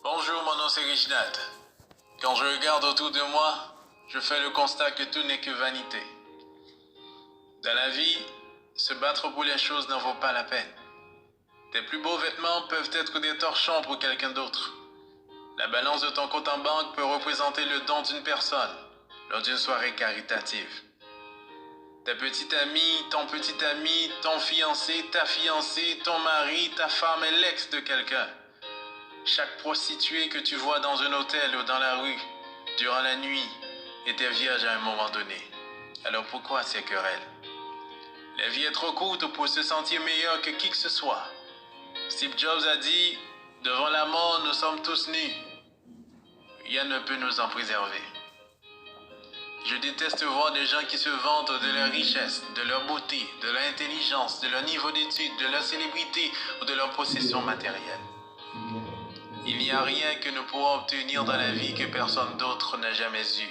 Bonjour, mon nom c'est Reginald. Quand je regarde autour de moi, je fais le constat que tout n'est que vanité. Dans la vie, se battre pour les choses n'en vaut pas la peine. Tes plus beaux vêtements peuvent être des torchons pour quelqu'un d'autre. La balance de ton compte en banque peut représenter le don d'une personne lors d'une soirée caritative. Ta petite amie, ton fiancé, ta fiancée, ton mari, ta femme est l'ex de quelqu'un. Chaque prostituée que tu vois dans un hôtel ou dans la rue, durant la nuit, était vierge à un moment donné. Alors pourquoi ces querelles? La vie est trop courte pour se sentir meilleur que qui que ce soit. Steve Jobs a dit, devant la mort, nous sommes tous nus. Rien ne peut nous en préserver. Je déteste voir des gens qui se vantent de leur richesse, de leur beauté, de leur intelligence, de leur niveau d'études, de leur célébrité ou de leur possession matérielle. Il n'y a rien que nous pourrons obtenir dans la vie que personne d'autre n'a jamais eu.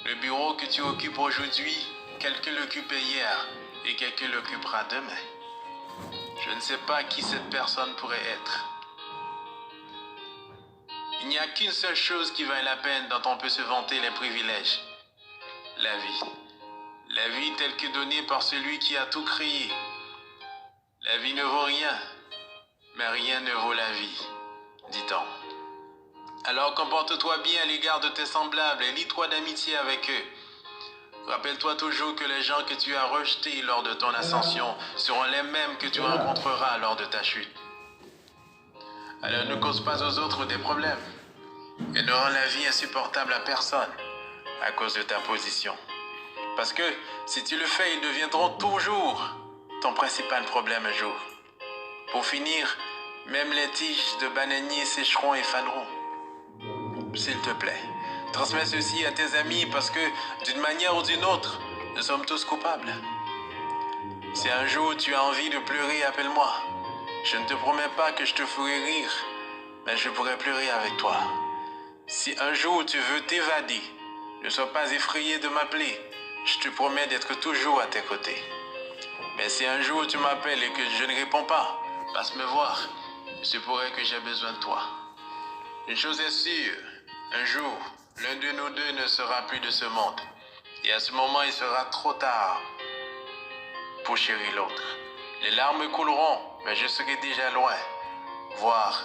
Le bureau que tu occupes aujourd'hui, quelqu'un l'occupait hier et quelqu'un l'occupera demain. Je ne sais pas qui cette personne pourrait être. Il n'y a qu'une seule chose qui vaille la peine dont on peut se vanter les privilèges. La vie. La vie telle que donnée par celui qui a tout créé. La vie ne vaut rien, mais rien ne vaut la vie, dit-on. Alors comporte-toi bien à l'égard de tes semblables et lie-toi d'amitié avec eux. Rappelle-toi toujours que les gens que tu as rejetés lors de ton ascension seront les mêmes que tu rencontreras lors de ta chute. Alors ne cause pas aux autres des problèmes et ne rends la vie insupportable à personne à cause de ta position. Parce que si tu le fais, ils deviendront toujours ton principal problème un jour. Pour finir, même les tiges de bananier sécheront et faneront. S'il te plaît, transmets ceci à tes amis parce que, d'une manière ou d'une autre, nous sommes tous coupables. Si un jour tu as envie de pleurer, appelle-moi. Je ne te promets pas que je te ferai rire, mais je pourrai pleurer avec toi. Si un jour tu veux t'évader, ne sois pas effrayé de m'appeler. Je te promets d'être toujours à tes côtés. Mais si un jour tu m'appelles et que je ne réponds pas, passe me voir. Il se pourrait que j'ai besoin de toi. Une chose est sûre, un jour, l'un de nous deux ne sera plus de ce monde. Et à ce moment, il sera trop tard pour chérir l'autre. Les larmes couleront, mais je serai déjà loin, voire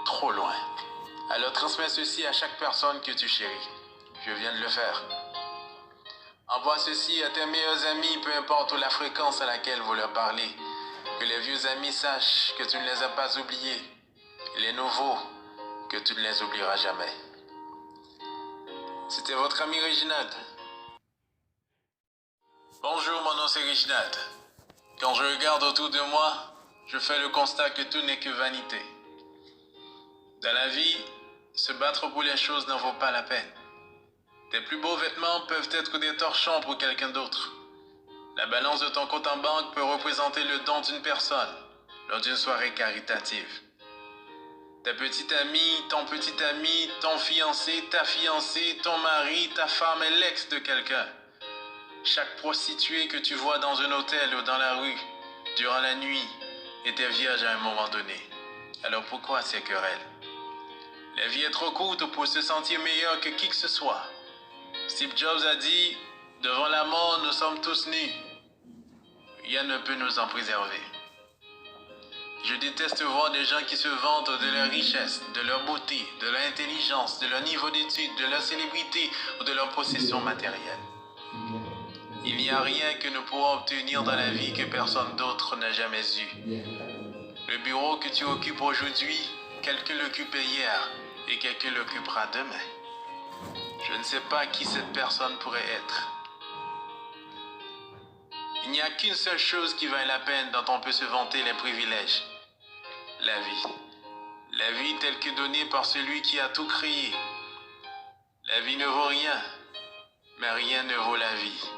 trop loin. Alors transmets ceci à chaque personne que tu chéris. Je viens de le faire. Envoie ceci à tes meilleurs amis, peu importe la fréquence à laquelle vous leur parlez. Que les vieux amis sachent que tu ne les as pas oubliés. Et les nouveaux, que tu ne les oublieras jamais. C'était votre ami Reginald. Bonjour, mon nom c'est Reginald. Quand je regarde autour de moi, je fais le constat que tout n'est que vanité. Dans la vie, se battre pour les choses n'en vaut pas la peine. Tes plus beaux vêtements peuvent être des torchons pour quelqu'un d'autre. La balance de ton compte en banque peut représenter le don d'une personne lors d'une soirée caritative. Ta petite amie, ton fiancé, ta fiancée, ton mari, ta femme est l'ex de quelqu'un. Chaque prostituée que tu vois dans un hôtel ou dans la rue, durant la nuit, était vierge à un moment donné. Alors pourquoi ces querelles? La vie est trop courte pour se sentir meilleur que qui que ce soit. Steve Jobs a dit, devant la mort, nous sommes tous nus. Rien ne peut nous en préserver. Je déteste voir des gens qui se vantent de leur richesse, de leur beauté, de leur intelligence, de leur niveau d'études, de leur célébrité ou de leur possession matérielle. Il n'y a rien que nous pourrons obtenir dans la vie que personne d'autre n'a jamais eu. Le bureau que tu occupes aujourd'hui, quelqu'un l'occupait hier et quelqu'un l'occupera demain. Je ne sais pas qui cette personne pourrait être. Il n'y a qu'une seule chose qui vaille la peine dont on peut se vanter les privilèges. La vie. La vie telle que donnée par celui qui a tout créé. La vie ne vaut rien, mais rien ne vaut la vie,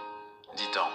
dit-on.